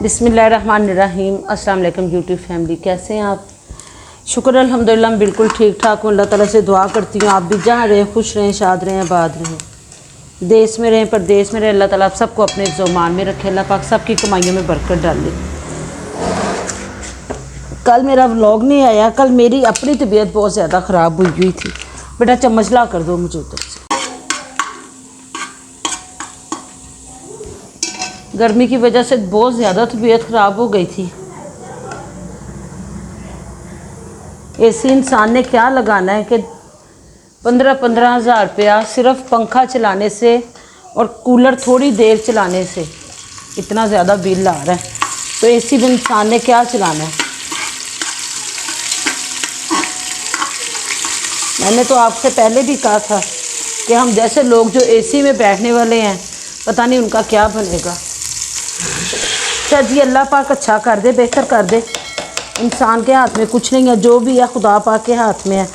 बिस्मिल्लाहिर्रहमानिर्रहीम। अस्सलाम वालेकुम यूट्यूब फैमिली, कैसे हैं आप? शुक्र अल्हम्दुलिल्लाह मैं बिल्कुल ठीक ठाक हूँ। अल्लाह ताला से दुआ करती हूँ आप भी जहाँ रहें खुश रहें, शाद रहें, आबाद रहें, देश में रहें परदेश में रहें। अल्लाह ताला आप सबको अपने ज़ुमान में रखे। अल्लाह पाक सबकी कमाइयों में बरकत डाले। कल मेरा व्लॉग नहीं आया, कल मेरी अपनी तबीयत बहुत ज़्यादा ख़राब हुई थी। बेटा चम्मच ला कर दो मुझे उधर से। गर्मी की वजह से बहुत ज़्यादा तबीयत ख़राब हो गई थी। एसी इंसान ने क्या लगाना है कि 15-15 हज़ार रुपया सिर्फ पंखा चलाने से और कूलर थोड़ी देर चलाने से इतना ज़्यादा बिल आ रहा है। तो एसी भी इंसान ने क्या चलाना है। मैंने तो आपसे पहले भी कहा था कि हम जैसे लोग जो एसी में बैठने वाले हैं पता नहीं उनका क्या बनेगा। अच्छा जी, अल्लाह पाक अच्छा कर दे, बेहतर कर दे। इंसान के हाथ में कुछ नहीं है, जो भी है खुदा पाक के हाथ में है।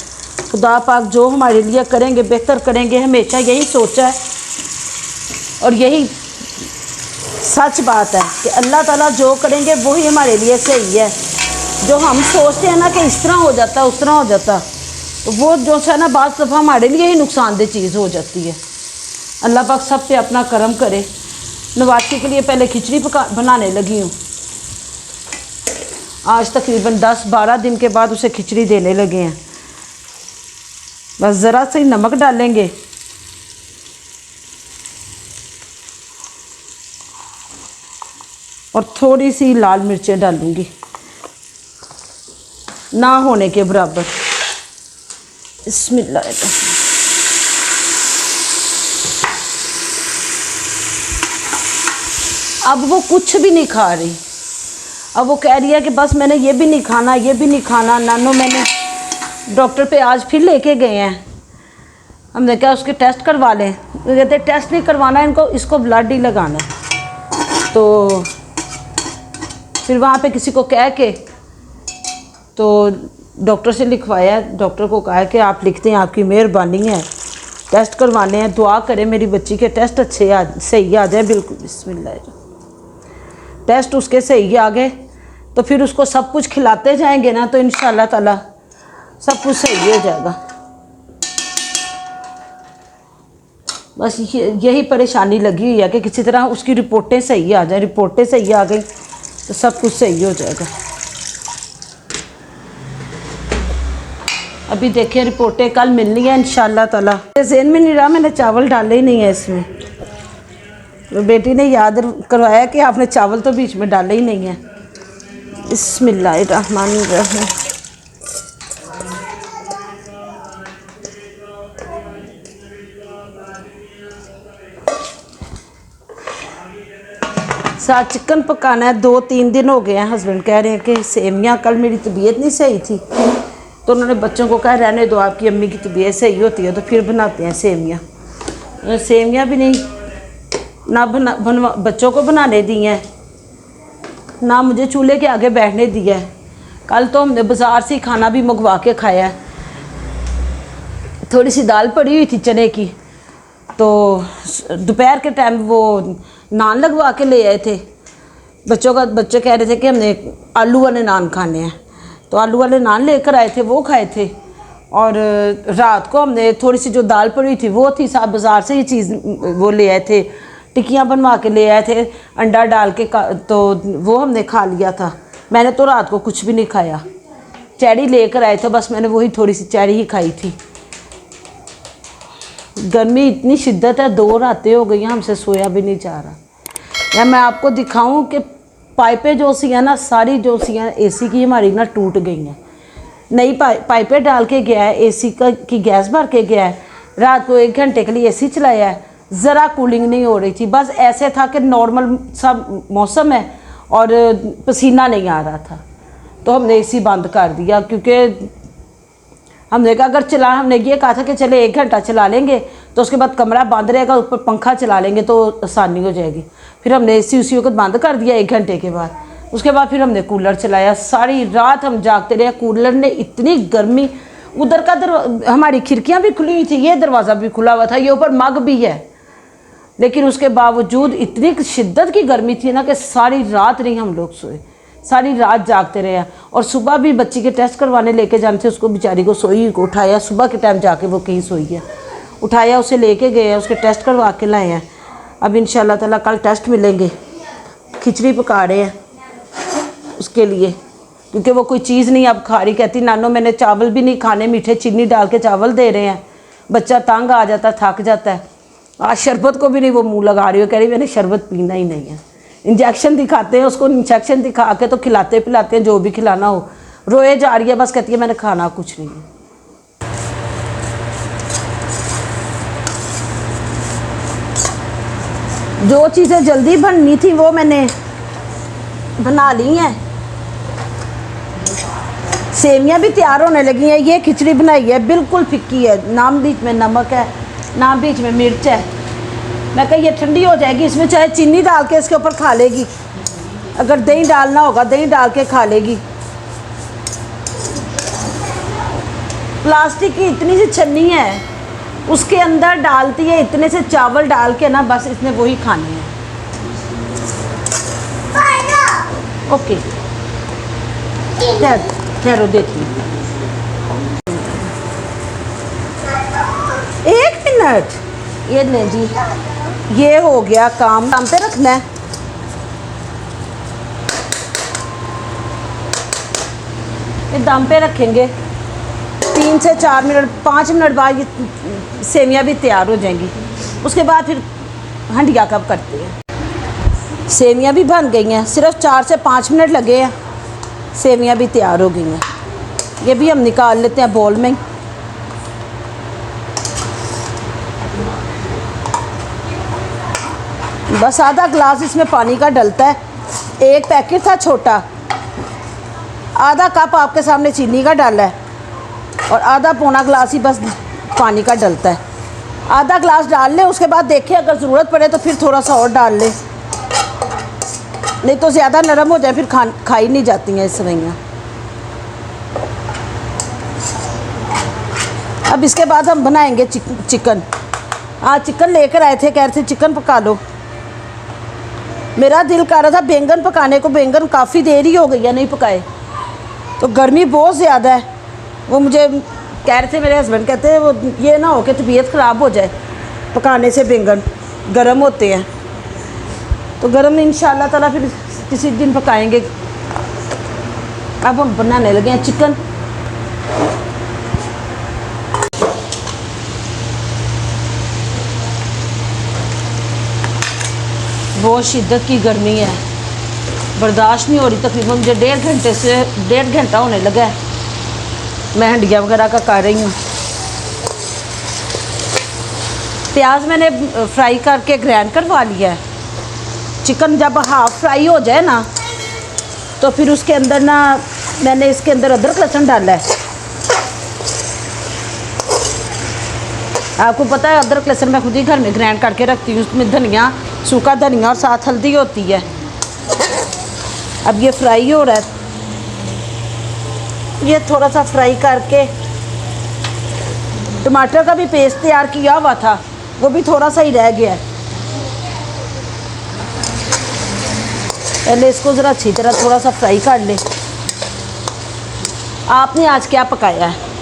खुदा पाक जो हमारे लिए करेंगे बेहतर करेंगे, हमेशा यही सोचा है और यही सच बात है कि अल्लाह ताला जो करेंगे वही हमारे लिए सही है। जो हम सोचते हैं ना कि इस तरह हो जाता उस तरह हो जाता, तो वो जो है ना बाज़ दफ़ा हमारे लिए ही नुकसानदेह चीज़ हो जाती है। अल्लाह पाक सब पे अपना करम करे। नवासी के लिए पहले खिचड़ी बनाने लगी हूँ। आज तकरीबन 10-12 दिन के बाद उसे खिचड़ी देने लगे हैं। बस ज़रा सी नमक डालेंगे और थोड़ी सी लाल मिर्चें डालूंगी ना होने के बराबर। बिस्मिल्लाह। अब वो कुछ भी नहीं खा रही। अब वो कह रही है कि बस मैंने ये भी नहीं खाना, ये भी नहीं खाना। नानो मैंने डॉक्टर पे आज फिर लेके गए हैं। हमने कहा उसके टेस्ट करवा लें। वो कहते टेस्ट नहीं करवाना इनको, इसको ब्लड ही लगाना है। तो फिर वहाँ पे किसी को कह के तो डॉक्टर से लिखवाया। डॉक्टर को कहा कि आप लिखते हैं, आपकी मेहरबानी है, टेस्ट करवाने हैं। दुआ करें मेरी बच्ची के टेस्ट अच्छे सही आ जाए। बिल्कुल बिस्मिल्लाह। टेस्ट उसके सही आ गए तो फिर उसको सब कुछ खिलाते जाएंगे ना, तो इंशाल्लाह ताला सब कुछ सही हो जाएगा। बस यही परेशानी लगी हुई है कि किसी तरह उसकी रिपोर्टें सही आ जाए। रिपोर्टें सही आ गई तो सब कुछ सही हो जाएगा। अभी देखिए रिपोर्टें कल मिलनी है इंशाल्लाह ताला। ज़हन में नहीं रहा, मैंने चावल डाले ही नहीं है इसमें। तो बेटी ने याद करवाया कि आपने चावल तो बीच में डाले ही नहीं है। बिस्मिल्लाहिर्रहमानिर्रहीम। साथ चिकन पकाना है। 2-3 दिन हो गए हैं। हस्बैंड कह रहे हैं कि सेमियाँ, कल मेरी तबीयत नहीं सही थी तो उन्होंने बच्चों को कहा रहने दो, आपकी अम्मी की तबीयत सही होती है तो फिर बनाते हैं सेमियाँ। सेमियाँ भी नहीं ना बच्चों को बनाने दी हैं, ना मुझे चूल्हे के आगे बैठने दिया है। कल तो हमने बाज़ार से खाना भी मंगवा के खाया है। थोड़ी सी दाल पड़ी हुई थी चने की, तो दोपहर के टाइम वो नान लगवा के ले आए थे। बच्चे कह रहे थे कि हमने आलू वाले नान खाने हैं, तो आलू वाले नान लेकर आए थे, वो खाए थे। और रात को हमने थोड़ी सी जो दाल पड़ी थी वो थी, साथ बाज़ार से ही चीज़ वो ले आए थे, टिक्कियाँ बनवा के ले आए थे अंडा डाल के तो वो हमने खा लिया था। मैंने तो रात को कुछ भी नहीं खाया। चैरी लेकर आए थे, बस मैंने वही थोड़ी सी चैरी ही खाई थी। गर्मी इतनी शिद्दत है, 2 रातें हो गई हैं हमसे सोया भी नहीं जा रहा। या मैं आपको दिखाऊं कि पाइपें जो सी हैं ना, सारी जो सी हैं एसी की हमारी ना टूट गई हैं। नई पाइपें डाल के गया है, एसी की गैस भर के गया है। रात को 1 घंटे के लिए एसी चलाया है, ज़रा कूलिंग नहीं हो रही थी। बस ऐसे था कि नॉर्मल सा मौसम है और पसीना नहीं आ रहा था, तो हमने एसी बंद कर दिया। क्योंकि हमने कहा अगर हमने ये कहा था कि चले 1 घंटा चला लेंगे तो उसके बाद कमरा बंद रहेगा, ऊपर पंखा चला लेंगे तो आसानी हो जाएगी। फिर हमने एसी उसी वक्त बंद कर दिया 1 घंटे के बाद। उसके बाद फिर हमने कूलर चलाया। सारी रात हम जागते रहे। कूलर ने इतनी गर्मी, उधर का हमारी खिड़कियाँ भी खुली हुई थी, ये दरवाज़ा भी खुला हुआ था, ये ऊपर मग भी है। लेकिन उसके बावजूद इतनी शिद्दत की गर्मी थी ना कि सारी रात नहीं हम लोग सोए, सारी रात जागते रहे हैं। और सुबह भी बच्ची के टेस्ट करवाने लेके जाने थे, उसको बेचारी को सोई को उठाया, सुबह के टाइम जाके वो कहीं सोई है, उठाया उसे लेके गए हैं, उसके टेस्ट करवा के लाए हैं। अब इंशाल्लाह ताला कल टेस्ट मिलेंगे। खिचड़ी पका रहे हैं उसके लिए, क्योंकि वो कोई चीज़ नहीं अब खा रही। कहती नानो मैंने चावल भी नहीं खाने, मीठे चीनी डाल के चावल दे रहे हैं, बच्चा तंग आ जाता है, थक जाता है। आज शरबत को भी नहीं वो मुंह लगा रही हो, कह रही मैंने शरबत पीना ही नहीं है। इंजेक्शन दिखाते हैं उसको, इंजेक्शन दिखा के तो खिलाते पिलाते हैं जो भी खिलाना हो, रोए जा रही है, बस कहती है मैंने खाना कुछ नहीं है। जो चीज़ें जल्दी बननी थी वो मैंने बना ली हैं। सेवियां भी तैयार होने लगी हैं। ये खिचड़ी बनाई है बिल्कुल फिक्की है, ना बीच में नमक है ना बीच में मिर्च है। मैं कही ये ठंडी हो जाएगी, इसमें चाहे चीनी डाल के इसके ऊपर खा लेगी, अगर दही डालना होगा दही डाल के खा लेगी। प्लास्टिक की इतनी सी छन्नी है, उसके अंदर डालती है इतने से चावल डाल के ना, बस इसने वही खाने हैं। ओके ठहरो देती हूँ, 1 मिनट। ये नहीं जी, ये हो गया काम पे रखना है। ये दम पे रखेंगे 3 से 4 मिनट, 5 मिनट बाद ये सेवियां भी तैयार हो जाएंगी। उसके बाद फिर हंडिया कब करते हैं। सेवियां भी बन गई हैं, सिर्फ 4 से 5 मिनट लगे हैं, सेवियां भी तैयार हो गई हैं। ये भी हम निकाल लेते हैं बोल में। बस आधा ग्लास इसमें पानी का डलता है। एक पैकेट था छोटा, आधा कप आपके सामने चीनी का डाला है और आधा पौना ग्लास ही बस पानी का डलता है। आधा ग्लास डाल ले, उसके बाद देखें अगर ज़रूरत पड़े तो फिर थोड़ा सा और डाल ले, नहीं तो ज़्यादा नरम हो जाए फिर खाई नहीं जाती हैं इस सेवइयाँ। अब इसके बाद हम बनाएंगे चिकन। आज चिकन लेकर आए थे, कह रहे थे चिकन पका लो। मेरा दिल कर रहा था बैंगन पकाने को, बैंगन काफ़ी देर ही हो गई है नहीं पकाए, तो गर्मी बहुत ज़्यादा है। वो मुझे कह रहे थे, मेरे हस्बैंड कहते हैं वो ये ना हो कि तबीयत ख़राब हो जाए पकाने से, बैंगन गर्म होते हैं। तो गर्म इंशाल्लाह ताला फिर किसी दिन पकाएंगे। अब हम बनाने लगे हैं चिकन। बहुत शिद्दत की गर्मी है, बर्दाश्त नहीं हो रही। तकरीबन मुझे 1.5 घंटा होने लगा है, मैं हंडिया वगैरह का कर रही हूँ। प्याज मैंने फ्राई करके ग्राइंड करवा लिया है। चिकन जब हाफ फ्राई हो जाए ना, तो फिर उसके अंदर ना मैंने इसके अंदर अदरक लहसुन डाला है। आपको पता है अदरक लहसुन मैं खुद ही घर में ग्राइंड करके रखती हूँ। उसमें धनिया, सूखा धनिया और साथ हल्दी होती है। अब ये फ्राई हो रहा है, ये थोड़ा सा फ्राई करके टमाटर का भी पेस्ट तैयार किया हुआ था, वो भी थोड़ा सा ही रह गया है। पहले इसको ज़रा अच्छी तरह थोड़ा सा फ्राई कर ले। आपने आज क्या पकाया है?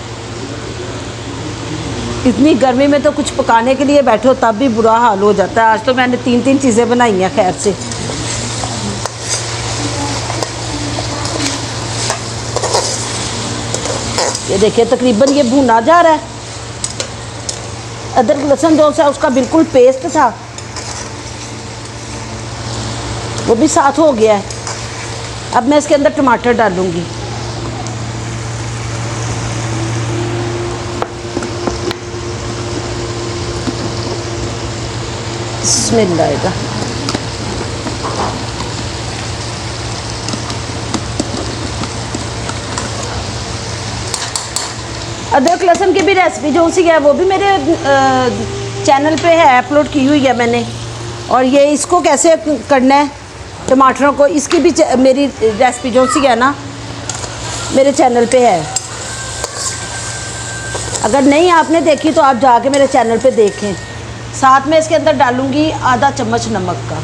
इतनी गर्मी में तो कुछ पकाने के लिए बैठो तब भी बुरा हाल हो जाता है। आज तो मैंने 3 चीज़ें बनाई हैं खैर से। ये देखिए तकरीबन ये भुना जा रहा है। अदरक लहसुन जो सा उसका बिल्कुल पेस्ट था वो भी साथ हो गया है। अब मैं इसके अंदर टमाटर डालूंगी। स्मेल आएगा। अदरक लहसुन की भी रेसिपी जो सी है वो भी मेरे चैनल पे है, अपलोड की हुई है मैंने। और ये इसको कैसे करना है टमाटरों को, इसकी भी मेरी रेसिपी जो सी है ना मेरे चैनल पे है। अगर नहीं आपने देखी तो आप जाके मेरे चैनल पे देखें। साथ में इसके अंदर डालूंगी आधा चम्मच नमक का।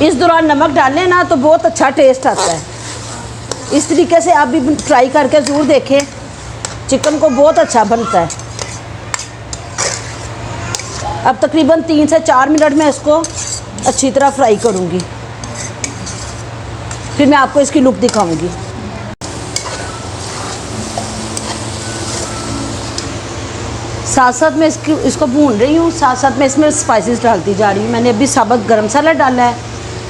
इस दौरान नमक डालें ना तो बहुत अच्छा टेस्ट आता है। इस तरीके से आप भी ट्राई करके ज़रूर देखें, चिकन को बहुत अच्छा बनता है। अब तकरीबन 3 से 4 मिनट में इसको अच्छी तरह फ्राई करूँगी, फिर मैं आपको इसकी लुक दिखाऊंगी। साथ साथ मैं इसको भून रही हूँ, साथ साथ मैं इसमें स्पाइसेस डालती जा रही हूँ। मैंने अभी साबुत गरम मसाला डाला है,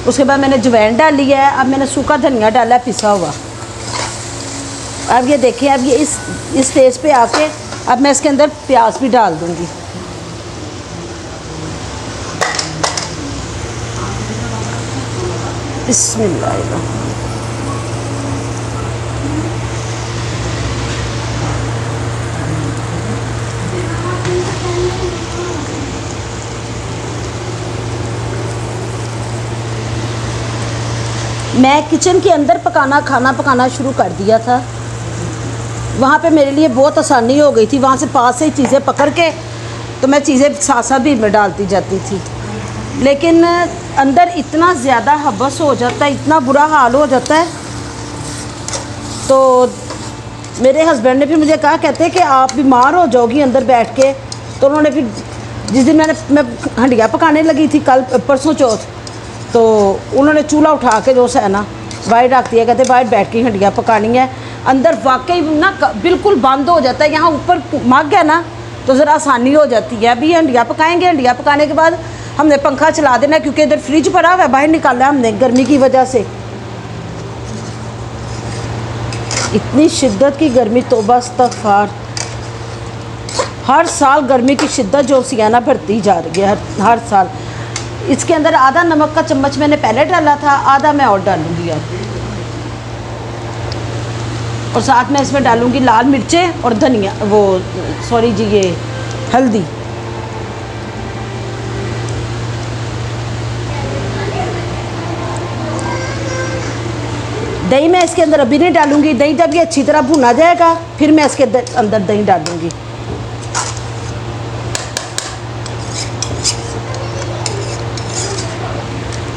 उसके बाद मैंने अजवाइन डाली है, अब मैंने सूखा धनिया डाला है पिसा हुआ। अब ये देखिए, अब ये इस स्टेज पे आके अब मैं इसके अंदर प्याज भी डाल दूँगी। बिस्मिल्लाह। मैं किचन के अंदर खाना पकाना शुरू कर दिया था। वहाँ पे मेरे लिए बहुत आसानी हो गई थी, वहाँ से पास से ही चीज़ें पकड़ के तो मैं चीज़ें साथ साथ भी में डालती जाती थी। लेकिन अंदर इतना ज़्यादा हबस हो जाता है, इतना बुरा हाल हो जाता है। तो मेरे हस्बैंड ने फिर मुझे कहा, कहते कि आप बीमार हो जाओगी अंदर बैठ के। तो उन्होंने फिर जिस दिन मैं हंडिया पकाने लगी थी कल परसों चौथ, तो उन्होंने चूल्हा उठा के जो है ना बाहर रख दिया। कहते बाहर बैठ के हंडिया पकानी है। अंदर वाकई ना बिल्कुल बंद हो जाता है, यहाँ ऊपर मग है ना तो ज़रा आसानी हो जाती है। अभी हंडिया पकाएंगे, हंडिया पकाने के बाद हमने पंखा चला देना, क्योंकि इधर फ्रिज पड़ा हुआ है, बाहर निकाला है हमने गर्मी की वजह से। इतनी शिद्दत की गर्मी, तौबा इस्तग़फ़ार। हर साल गर्मी की शिद्दत जो है ना बढ़ती जा रही है हर साल। इसके अंदर आधा नमक का चम्मच मैंने पहले डाला था, आधा मैं और डालूंगी अब। और साथ में इसमें डालूंगी लाल मिर्चें और धनिया, ये हल्दी। दही मैं इसके अंदर अभी नहीं डालूंगी। दही जब ये अच्छी तरह भुना जाएगा फिर मैं इसके अंदर दही डालूंगी।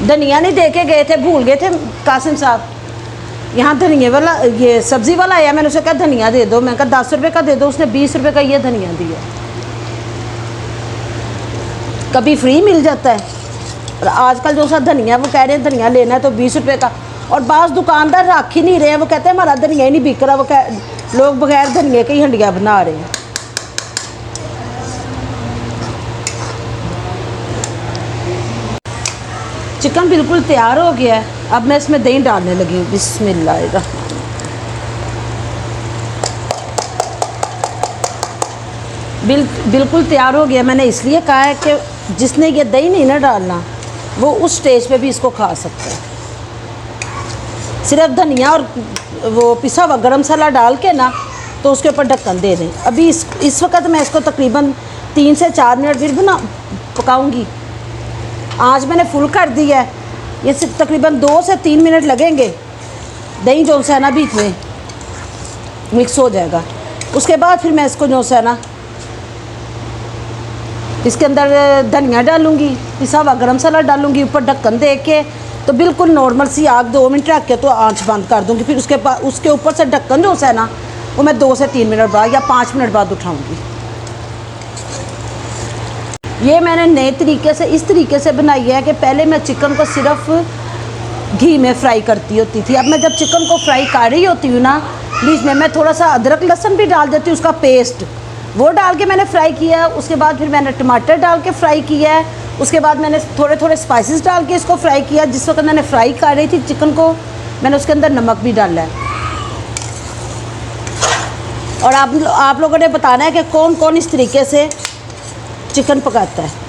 धनिया नहीं दे के गए थे, भूल गए थे कासिम साहब। यहाँ धनिया वाला, ये सब्ज़ी वाला आया, मैंने उसे कहा धनिया दे दो। मैं कहा 10 रुपये का दे दो, उसने 20 रुपये का ये धनिया दिया। कभी फ्री मिल जाता है। और आजकल जो सा धनिया वो कह रहे हैं धनिया लेना है तो 20 रुपये का, और बाज़ दुकानदार रख ही नहीं रहे हैं। वो कहते हैं हमारा धनिया ही नहीं बिक रहा, लोग बगैर धनिया के ही हंडिया बना रहे हैं। चिकन बिल्कुल तैयार हो गया है। अब मैं इसमें दही डालने लगी हूँ। बिस्मिल्लाह। बिल्कुल तैयार हो गया। मैंने इसलिए कहा है कि जिसने ये दही नहीं ना डालना वो उस स्टेज पे भी इसको खा सकता है। सिर्फ धनिया और वो पिसा हुआ गरम मसाला डाल के ना तो उसके ऊपर ढक्कन दे दें। अभी इस वक्त मैं इसको तकरीबन 3 से 4 मिनट फिर पकाऊंगी। आज मैंने फुल कर दिया है। ये सिर्फ तकरीबन 2 से 3 मिनट लगेंगे। दही जो है ना बीच में मिक्स हो जाएगा। उसके बाद फिर मैं इसको जो है ना इसके अंदर धनिया डालूँगी, पिसा हुआ गरम मसाला डालूँगी, ऊपर ढक्कन दे के तो बिल्कुल नॉर्मल सी आग 2 मिनट रख के तो आँच बंद कर दूँगी। फिर उसके ऊपर से ढक्कन जो है ना वो मैं 2 से 3 मिनट बाद या 5 मिनट बाद उठाऊँगी। ये मैंने नए तरीके से इस तरीके से बनाई है कि पहले मैं चिकन को सिर्फ घी में फ्राई करती होती थी। अब मैं जब चिकन को फ्राई कर रही होती हूँ ना, बीच में मैं थोड़ा सा अदरक लहसुन भी डाल देती हूँ, उसका पेस्ट वो डाल के मैंने फ्राई किया। उसके बाद फिर मैंने टमाटर डाल के फ्राई किया है। उसके बाद मैंने थोड़े थोड़े स्पाइसेस डाल के इसको फ्राई किया। जिस वक्त मैंने फ्राई कर रही थी चिकन को, मैंने उसके अंदर नमक भी डाला है। और आप लोगों ने बताना है कि कौन कौन इस तरीके से चिकन पकाता है।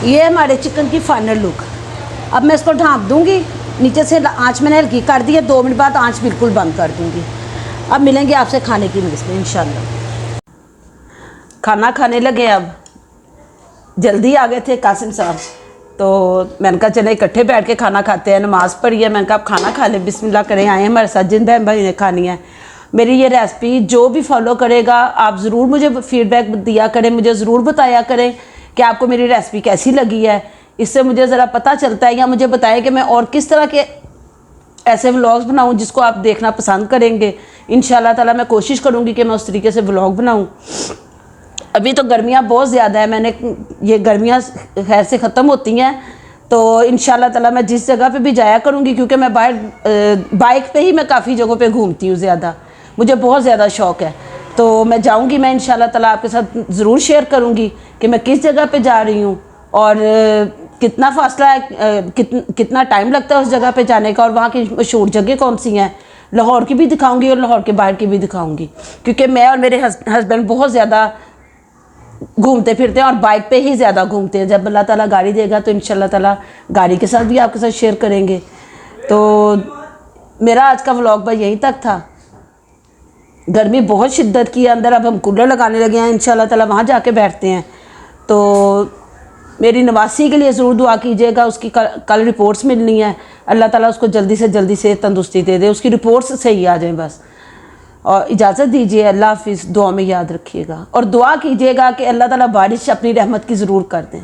ये हमारे चिकन की फाइनल लुक। अब मैं इसको ढाँप दूँगी, नीचे से आंच मैंने हल्की कर दी है, 2 मिनट बाद आंच बिल्कुल बंद कर दूँगी। अब मिलेंगे आपसे खाने की लिस्ट में इंशाल्लाह। खाना खाने लगे, अब जल्दी आ गए थे कासिम साहब, तो मैंने कहा चले इकट्ठे बैठ के खाना खाते हैं। नमाज़ पढ़ी है, मैंने कहा आप खाना खा लें, बिस्मिल्लाह करें, आए हमारे साथ जिन बहन भाई ने खानी है। मेरी ये रेसिपी जो भी फॉलो करेगा, आप ज़रूर मुझे फीडबैक दिया करें, मुझे ज़रूर बताया करें कि आपको मेरी रेसिपी कैसी लगी है। इससे मुझे ज़रा पता चलता है, या मुझे बताएं कि मैं और किस तरह के ऐसे व्लॉग्स बनाऊं जिसको आप देखना पसंद करेंगे। इंशाल्लाह ताला मैं कोशिश करूँगी कि मैं उस तरीके से व्लॉग बनाऊँ। अभी तो गर्मियाँ बहुत ज़्यादा है, मैंने ये गर्मियाँ खैर से ख़त्म होती हैं तो इंशाल्लाह ताला मैं जिस जगह पे भी जाया करूँगी, क्योंकि मैं बाइक पे ही मैं काफ़ी जगहों पे घूमती हूँ ज़्यादा, मुझे बहुत ज़्यादा शौक़ है। तो मैं जाऊँगी, मैं इंशाल्लाह ताला आपके साथ ज़रूर शेयर करूँगी कि मैं किस जगह पे जा रही हूँ और कितना फासला है, कितना टाइम लगता है उस जगह पे जाने का, और वहाँ की मशहूर जगह कौन सी हैं। लाहौर की भी दिखाऊँगी और लाहौर के बाहर की भी दिखाऊँगी, क्योंकि मैं और मेरे हस्बैंड बहुत ज़्यादा घूमते फिरते हैं और बाइक पे ही ज़्यादा घूमते हैं। जब अल्लाह ताला गाड़ी देगा तो इंशाल्लाह ताला गाड़ी के साथ भी आपके साथ शेयर करेंगे। तो मेरा आज का व्लॉग बस यहीं तक था। गर्मी बहुत शिद्दत की है अंदर, अब हम कूलर लगाने लगे हैं, इंशाल्लाह ताला वहाँ जाके बैठते हैं। तो मेरी नवासी के लिए ज़रूर दुआ कीजिएगा, उसकी कल रिपोर्ट्स मिलनी है। अल्लाह ताला उसको जल्दी से जल्दी से तंदुरुस्ती दे दे, उसकी रिपोर्ट्स सही आ जाएँ बस। और इजाज़त दीजिए, अल्लाह हाफिज़। दुआ में याद रखिएगा और दुआ कीजिएगा कि अल्लाह ताला बारिश अपनी रहमत की ज़रूर कर दें।